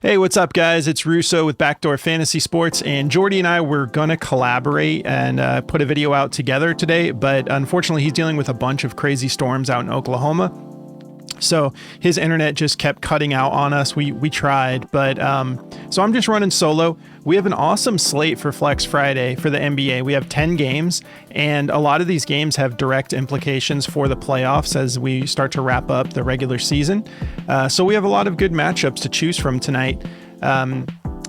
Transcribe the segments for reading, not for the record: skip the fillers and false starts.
Hey, what's up, guys? It's Russo with Backdoor Fantasy Sports, and Jordy and I were going to collaborate and put a video out together today, but unfortunately he's dealing with a bunch of crazy storms out in Oklahoma. So his internet just kept cutting out on us. We tried, but so I'm just running solo. We have an awesome slate for Flex Friday for the NBA. We have 10 games, and a lot of these games have direct implications for the playoffs as we start to wrap up the regular season. So we have a lot of good matchups to choose from tonight.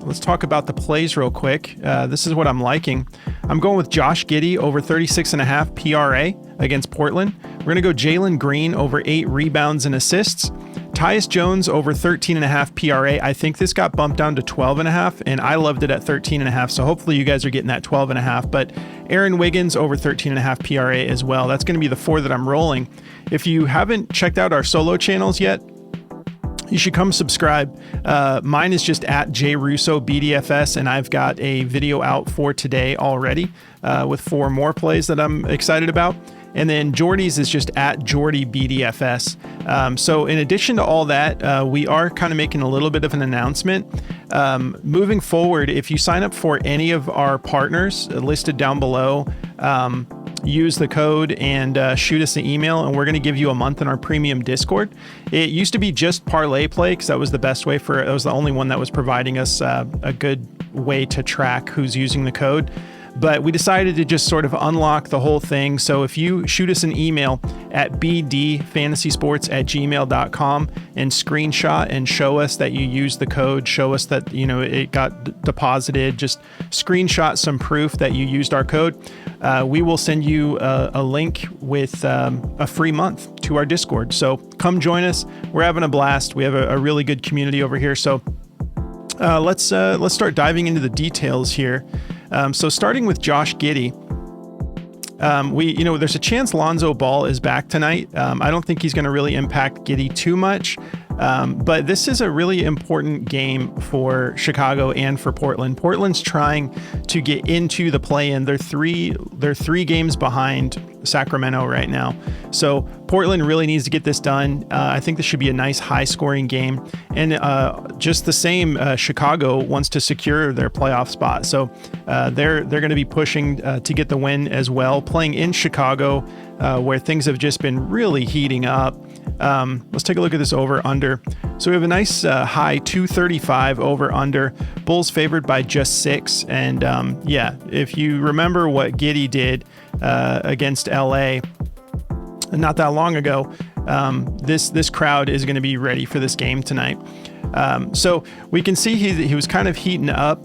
Let's talk about the plays real quick. This is what I'm liking. I'm going with Josh Giddey over 36.5 PRA against Portland. We're going to go Jaylen Green over 8 rebounds and assists. Tyus Jones over 13.5 PRA. I think this got bumped down to 12.5, and I loved it at 13.5. So hopefully you guys are getting that 12.5. But Wiggins over 13.5 PRA as well. That's going to be the 4 that I'm rolling. If you haven't checked out our solo channels yet, you should come subscribe. Mine is just at JRussoBDFS, and I've got a video out for today already with 4 more plays that I'm excited about. And then Jordy's is just at JordyBDFS. So in addition to all that, we are kind of making a little bit of an announcement. Moving forward, if you sign up for any of our partners listed down below, use the code and shoot us an email, and we're going to give you a month in our premium Discord. It used to be just Parlay Play because that was the best way for it. That was the only one that was providing us a good way to track who's using the code. But we decided to just sort of unlock the whole thing. So if you shoot us an email at bdfantasysports@gmail.com and screenshot and show us that you used the code, show us that, you know, it got deposited, just screenshot some proof that you used our code, we will send you a link with a free month to our Discord. So come join us. We're having a blast. We have a really good community over here. So let's start diving into the details here. So starting with Josh Giddey, there's a chance Lonzo Ball is back tonight. I don't think he's going to really impact Giddey too much, but this is a really important game for Chicago and for Portland. Portland's trying to get into the play-in. They're three games behind Sacramento right now. So Portland really needs to get this done. I think this should be a nice high-scoring game. And just the same, Chicago wants to secure their playoff spot. So they're going to be pushing to get the win as well, playing in Chicago, where things have just been really heating up. Let's take a look at this over-under. So we have a nice high 235 over-under. Bulls favored by just 6. And if you remember what Giddey did against LA not that long ago, this crowd is going to be ready for this game tonight. So we can see he was kind of heating up.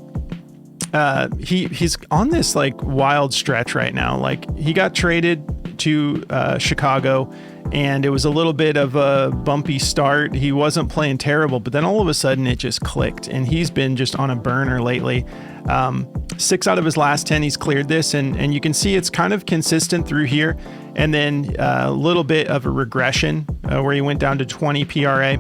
He's on this like wild stretch right now. Like he got traded to Chicago, and it was a little bit of a bumpy start. He wasn't playing terrible, but then all of a sudden it just clicked, and he's been just on a burner lately. 6 out of his last 10, he's cleared this, and you can see it's kind of consistent through here, and then a little bit of a regression where he went down to 20 PRA,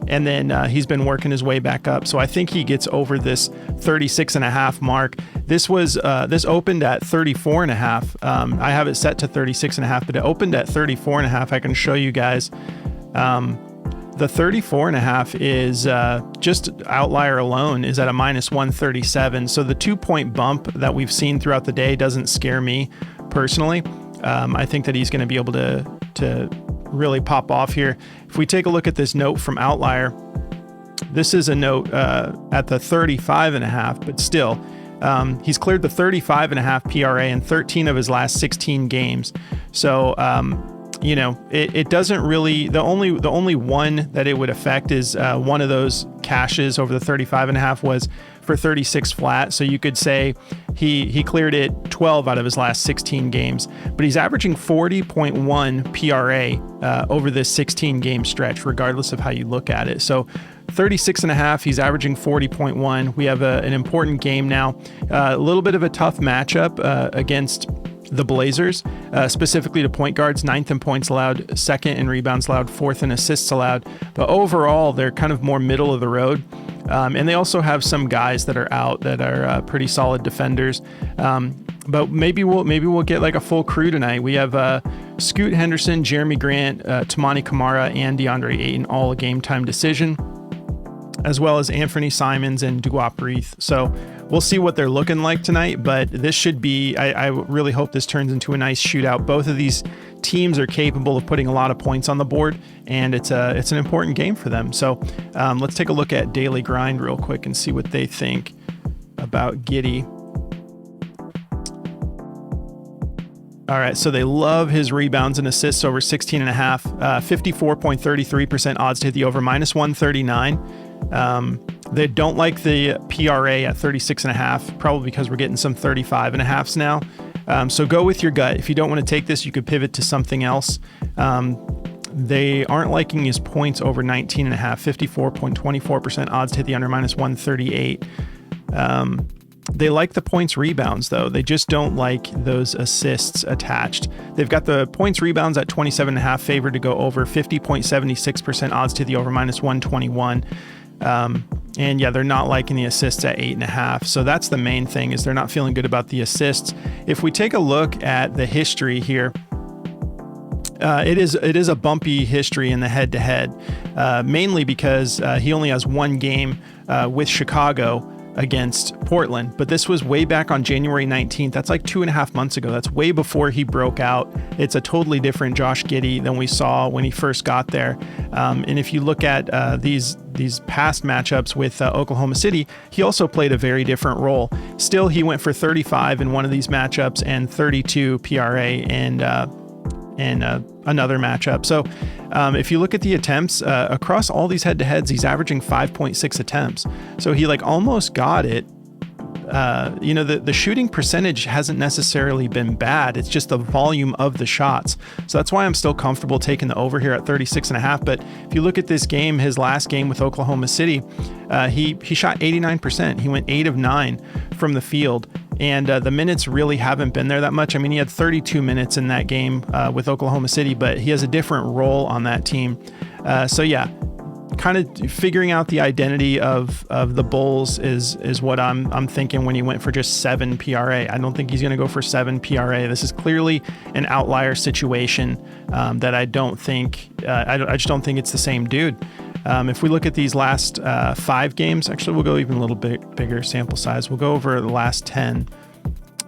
and then he's been working his way back up. So I think he gets over this 36.5 mark. This opened at 34.5. I have it set to 36.5, but it opened at 34.5. I can show you guys. The 34.5 is just outlier alone is at a minus 137. So the 2-point bump that we've seen throughout the day doesn't scare me personally. I think that he's going to be able to really pop off here. If we take a look at this note from Outlier, this is a note at the 35.5, but still, he's cleared the 35.5 PRA in 13 of his last 16 games. So, it doesn't really, the only one that it would affect is one of those cashes over the 35.5 was for 36 flat. So you could say he cleared it 12 out of his last 16 games, but he's averaging 40.1 PRA over this 16 game stretch, regardless of how you look at it. So 36.5, he's averaging 40.1. We have an important game now, a little bit of a tough matchup against the Blazers, specifically to point guards, 9th in points allowed, 2nd in rebounds allowed, 4th in assists allowed. But overall, they're kind of more middle of the road. And they also have some guys that are out that are pretty solid defenders. But maybe we'll get like a full crew tonight. We have Scoot Henderson, Jeremy Grant, Tamani Kamara, and DeAndre Ayton, all a game time decision. as well as Anthony Simons and Duop Reith. So we'll see what they're looking like tonight, but this should be, I really hope this turns into a nice shootout. Both of these teams are capable of putting a lot of points on the board, and it's an important game for them. So let's take a look at Daily Grind real quick and see what they think about Giddey. All right, so they love his rebounds and assists over 16.5, 54.33% odds to hit the over, -139. They don't like the PRA at 36.5, probably because we're getting some 35.5s now. So go with your gut. If you don't want to take this, you could pivot to something else. They aren't liking his points over 19.5, 54.24% odds to hit the under, -138. They like the points rebounds, though. They just don't like those assists attached. They've got the points rebounds at 27.5 favored to go over, 50.76% odds to the over, -121. And yeah, they're not liking the assists at 8.5. So that's the main thing, is they're not feeling good about the assists. If we take a look at the history here, it is a bumpy history in the head-to-head, mainly because he only has one game with Chicago against Portland, but this was way back on January 19th. That's like 2.5 months ago. That's way before he broke out. It's a totally different Josh Giddey than we saw when he first got there. And if you look at these past matchups with Oklahoma City, he also played a very different role. Still, he went for 35 in one of these matchups and 32 PRA and another matchup. So if you look at the attempts across all these head-to-heads, he's averaging 5.6 attempts. So he like almost got it. The shooting percentage hasn't necessarily been bad. It's just the volume of the shots. So that's why I'm still comfortable taking the over here at 36.5. But if you look at this game, his last game with Oklahoma City, he shot 89%. He went 8 of 9 from the field. And the minutes really haven't been there that much. I mean, he had 32 minutes in that game with Oklahoma City, but he has a different role on that team. So yeah, kind of figuring out the identity of the Bulls is what I'm thinking when he went for just 7 PRA. I don't think he's going to go for 7 PRA. This is clearly an outlier situation that I don't think, I just don't think it's the same dude. If we look at these last 5 games, actually we'll go even a little bit bigger sample size. We'll go over the last 10.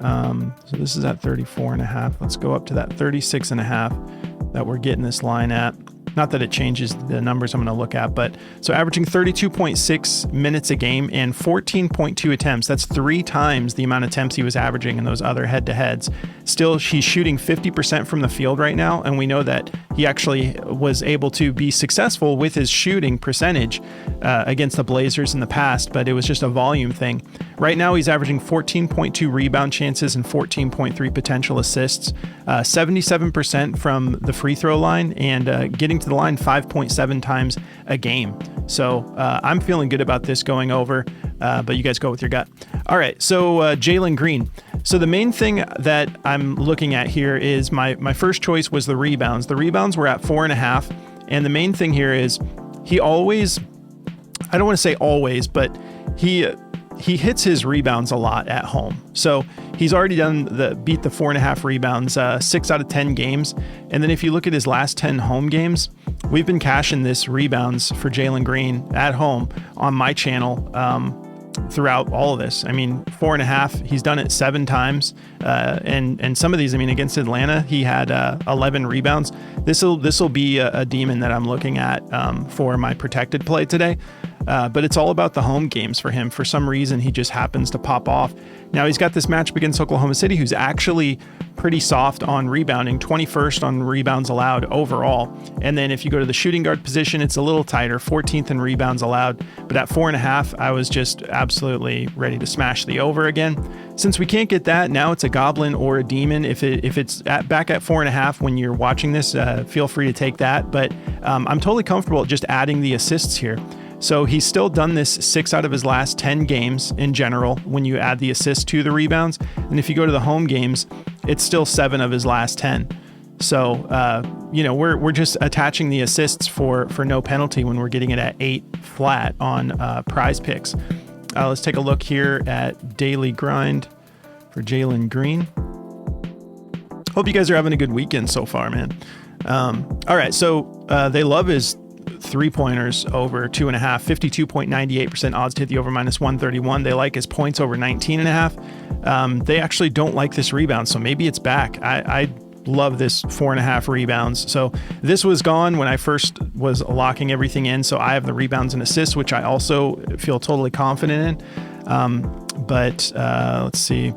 So this is at 34.5. Let's go up to that 36.5 that we're getting this line at. Not that it changes the numbers I'm going to look at, but so averaging 32.6 minutes a game and 14.2 attempts. That's 3 times the amount of attempts he was averaging in those other head-to-heads. Still, he's shooting 50% from the field right now, and we know that he actually was able to be successful with his shooting percentage against the Blazers in the past, but it was just a volume thing. Right now, he's averaging 14.2 rebound chances and 14.3 potential assists, 77% from the free throw line, and getting to the line 5.7 times a game. So I'm feeling good about this going over, but you guys go with your gut. All right, so Jaylen Green. So the main thing that I'm looking at here is my first choice was the rebounds. The rebounds were at 4.5, and the main thing here is he always, I don't want to say always, but he hits his rebounds a lot at home. So he's already beat the 4.5 rebounds 6 out of 10 games. And then if you look at his last 10 home games, we've been cashing this rebounds for Jaylen Green at home on my channel throughout all of this. I mean, 4.5, he's done it 7 times. And some of these, I mean, against Atlanta, he had 11 rebounds. This will be a demon that I'm looking at for my protected play today. But it's all about the home games for him. For some reason, he just happens to pop off. Now, he's got this matchup against Oklahoma City, who's actually pretty soft on rebounding, 21st on rebounds allowed overall. And then if you go to the shooting guard position, it's a little tighter, 14th in rebounds allowed. But at 4.5, I was just absolutely ready to smash the over again. Since we can't get that, now it's a goblin or a demon. If it's back at 4.5 when you're watching this, feel free to take that. But I'm totally comfortable just adding the assists here. So he's still done this 6 out of his last 10 games in general when you add the assists to the rebounds. And if you go to the home games, it's still 7 of his last 10. So, we're just attaching the assists for no penalty when we're getting it at 8 flat on Prize Picks. Let's take a look here at Daily Grind for Jaylen Green. Hope you guys are having a good weekend so far, man. All right, so they love his 3-pointers over 2.5, 52.98% odds to hit the over -131. They like his points over 19.5. They actually don't like this rebound, so maybe it's back. I love this 4.5 rebounds. So this was gone when I first was locking everything in. So I have the rebounds and assists, which I also feel totally confident in. But let's see.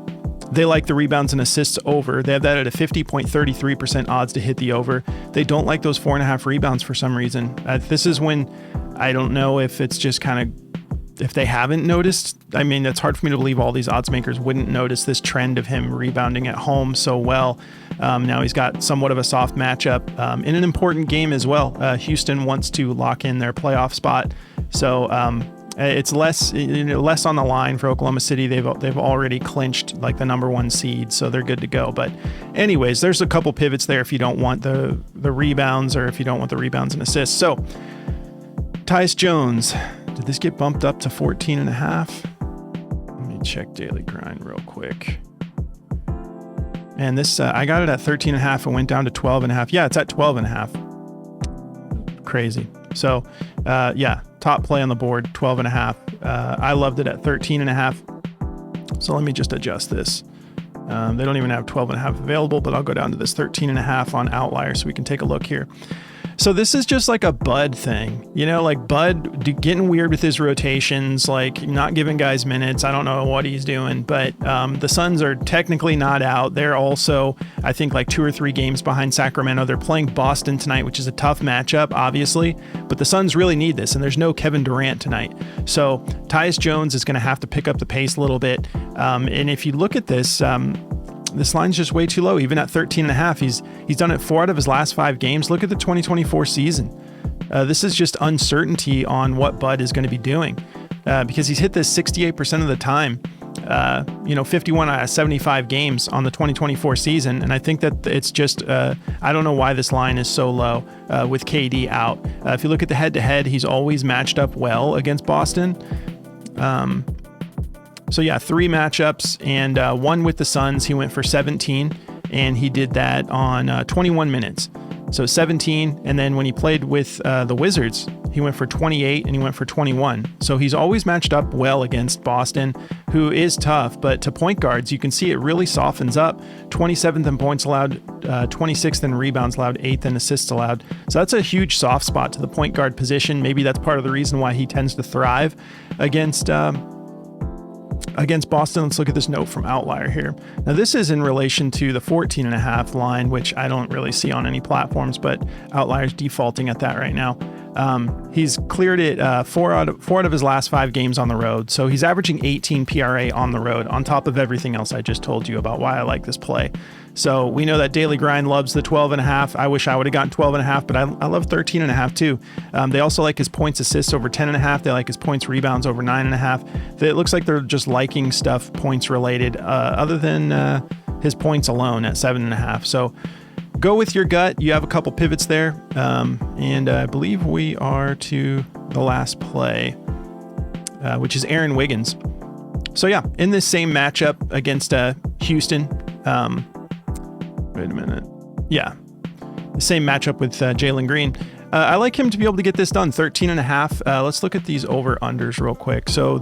They like the rebounds and assists over. They have that at a 50.33% odds to hit the over. They don't like those 4.5 rebounds for some reason. This is when I don't know if it's just kind of, if they haven't noticed. I mean, it's hard for me to believe all these odds makers wouldn't notice this trend of him rebounding at home so well. Now he's got somewhat of a soft matchup in an important game as well. Houston wants to lock in their playoff spot. So it's less on the line for Oklahoma City. They've already clinched like the #1 seed, so they're good to go. But anyways, there's a couple pivots there if you don't want the rebounds, or if you don't want the rebounds and assists. So Tyus Jones, did this get bumped up to 14.5? Let me check daily grind real quick. And this I got it at 13.5 and went down to 12.5. Yeah, it's at 12.5. Crazy. So yeah, top play on the board, 12.5. I loved it at 13.5. So let me just adjust this. They don't even have 12.5 available, but I'll go down to this 13.5 on Outlier so we can take a look here. So this is just like a Bud thing, like Bud getting weird with his rotations, like not giving guys minutes. I don't know what he's doing, but the Suns are technically not out. They're also, I think, like 2 or 3 games behind Sacramento. They're playing Boston tonight, which is a tough matchup, obviously, but the Suns really need this, and there's no Kevin Durant tonight. So Tyus Jones is going to have to pick up the pace a little bit. And if you look at this, this line's just way too low. Even at 13.5, he's done it 4 out of his last 5 games. Look at the 2024 season. This is just uncertainty on what Bud is going to be doing because he's hit this 68% of the time. 51 out of 75 games on the 2024 season. And I think that it's just, I don't know why this line is so low with KD out. If you look at the head-to-head, he's always matched up well against Boston. So yeah, 3 matchups, and 1 with the Suns, he went for 17, and he did that on 21 minutes. So 17, and then when he played with the Wizards, he went for 28 and he went for 21. So he's always matched up well against Boston, who is tough, but to point guards, you can see it really softens up. 27th in points allowed, 26th in rebounds allowed, 8th in assists allowed. So that's a huge soft spot to the point guard position. Maybe that's part of the reason why he tends to thrive against Boston. Let's look at this note from Outlier here. Now this is in relation to the 14.5 line, which I don't really see on any platforms, but Outlier's defaulting at that right now. He's cleared it 4 out of his last 5 games on the road. So he's averaging 18 PRA on the road on top of everything else I just told you about why I like this play. So we know that Daily Grind loves the 12.5. I wish I would have gotten 12.5, but I love 13.5 too. They also like his points assists over 10.5. They like his points rebounds over 9.5. It looks like they're just liking stuff points related, other than his points alone at 7.5. So go with your gut. You have a couple pivots there. And I believe we are to the last play, which is Aaron Wiggins. So yeah, in this same matchup against Houston, wait a minute. Yeah, the same matchup with Jaylen Green. I like him to be able to get this done, 13.5. Let's look at these over-unders real quick. So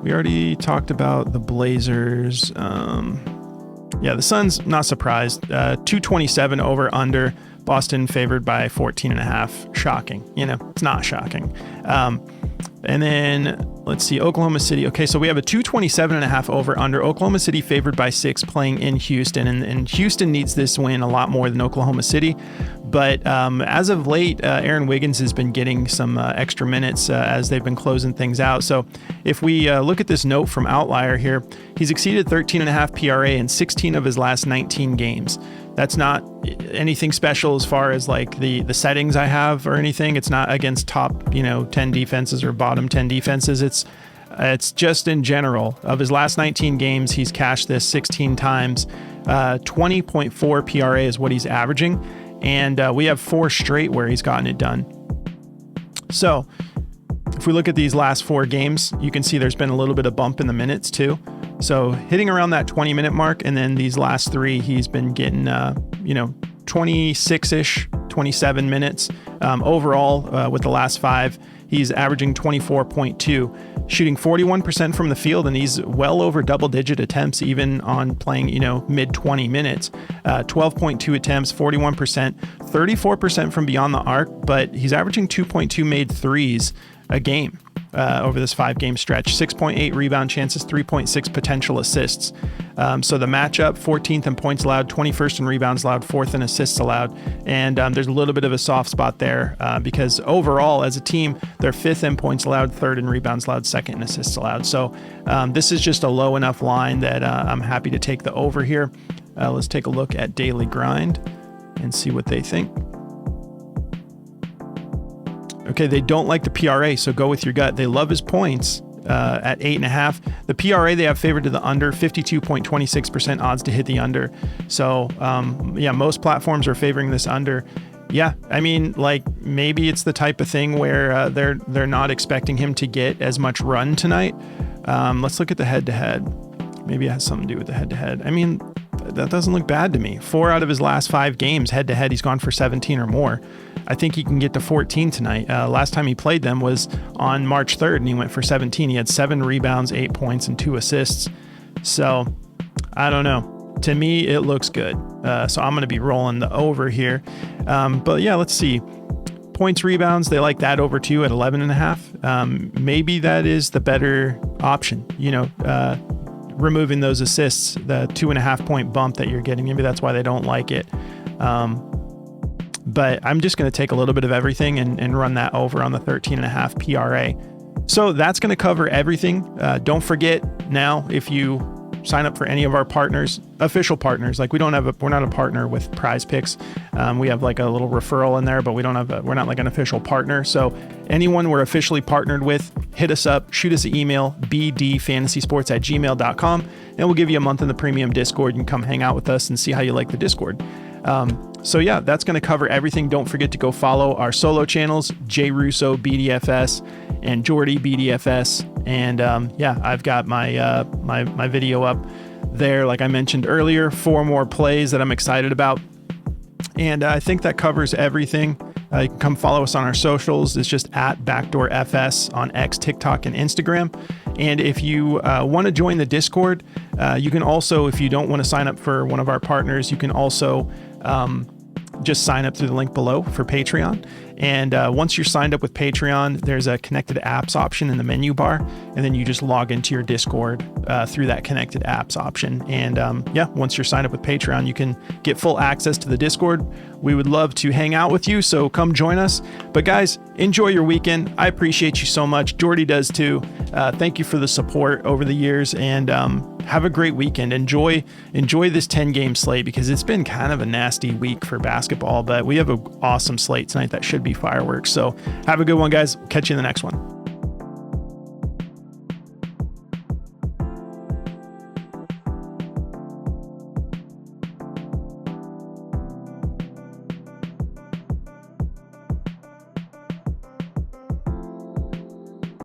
we already talked about the Blazers. Yeah, the Suns, not surprised. 227 over-under. Boston favored by 14.5. Shocking. It's not shocking. And then let's see, Oklahoma City. Okay, so we have a 227.5 over under. Oklahoma City favored by 6 playing in Houston. And Houston needs this win a lot more than Oklahoma City. But as of late, Aaron Wiggins has been getting some extra minutes as they've been closing things out. So if we look at this note from Outlier here, he's exceeded 13.5 PRA in 16 of his last 19 games. That's not anything special as far as like the settings I have or anything. It's not against top 10 defenses or bottom 10 defenses. It's just in general. Of his last 19 games, he's cashed this 16 times. 20.4 PRA is what he's averaging, and we have 4 straight where he's gotten it done. So if we look at these last 4 games, you can see there's been a little bit of bump in the minutes too. So hitting around that 20-minute mark, and then these last 3, he's been getting 26-ish, 27 minutes. Overall, with the last 5, he's averaging 24.2, shooting 41% from the field, and he's well over double-digit attempts, even on playing, mid-20 minutes. 12.2 attempts, 41%, 34% from beyond the arc, but he's averaging 2.2 made threes a game over this 5-game stretch. 6.8 rebound chances, 3.6 potential assists. So the matchup, 14th in points allowed, 21st in rebounds allowed, 4th in assists allowed. And there's a little bit of a soft spot there because overall, as a team, they're 5th in points allowed, 3rd in rebounds allowed, 2nd in assists allowed. So this is just a low enough line that I'm happy to take the over here. Let's take a look at Daily Grind and see what they think. Okay, they don't like the PRA, so go with your gut. They love his points at 8.5. The PRA they have favored to the under, 52.26% odds to hit the under. So yeah, most platforms are favoring this under. Yeah, I mean, like maybe it's the type of thing where they're not expecting him to get as much run tonight. Let's look at the head-to-head. Maybe it has something to do with the head-to-head. I mean, that doesn't look bad to me. 4 out of his last 5 games head-to-head, he's gone for 17 or more. I think he can get to 14 tonight. Last time he played them was on March 3rd, and he went for 17. He had 7 rebounds, 8 points, and 2 assists. So, I don't know. To me, it looks good. So I'm going to be rolling the over here. But yeah, let's see. Points, rebounds, they like that over too at 11.5. Maybe that is the better option. Removing those assists, the 2.5 point bump that you're getting. Maybe that's why they don't like it. But I'm just going to take a little bit of everything and run that over on the 13.5 PRA. So that's going to cover everything. Don't forget now, if you sign up for any of our partners, official partners, like we're not a partner with Prize Picks. We have like a little referral in there, but we're not like an official partner. So anyone we're officially partnered with, hit us up, shoot us an email, bdfantasysports@gmail.com, and we'll give you a month in the premium Discord. You can come hang out with us and see how you like the Discord. So yeah, that's going to cover everything. Don't forget to go follow our solo channels, Jay Russo BDFS and Jordy BDFS. And yeah, I've got my my video up there, like I mentioned earlier, 4 more plays that I'm excited about. And I think that covers everything. You can come follow us on our socials. It's just at BackdoorFS on X, TikTok, and Instagram. And if you want to join the Discord, you can also, if you don't want to sign up for one of our partners, you can also just sign up through the link below for Patreon. And once you're signed up with Patreon, there's a connected apps option in the menu bar, and then you just log into your Discord through that connected apps option. And yeah, once you're signed up with Patreon, you can get full access to the Discord. We would love to hang out with you, so come join us. But guys, enjoy your weekend. I appreciate you so much. Jordy does too. Thank you for the support over the years, and have a great weekend. Enjoy this 10-game slate, because it's been kind of a nasty week for basketball, but we have an awesome slate tonight that should be fireworks. So have a good one, guys. Catch you in the next one.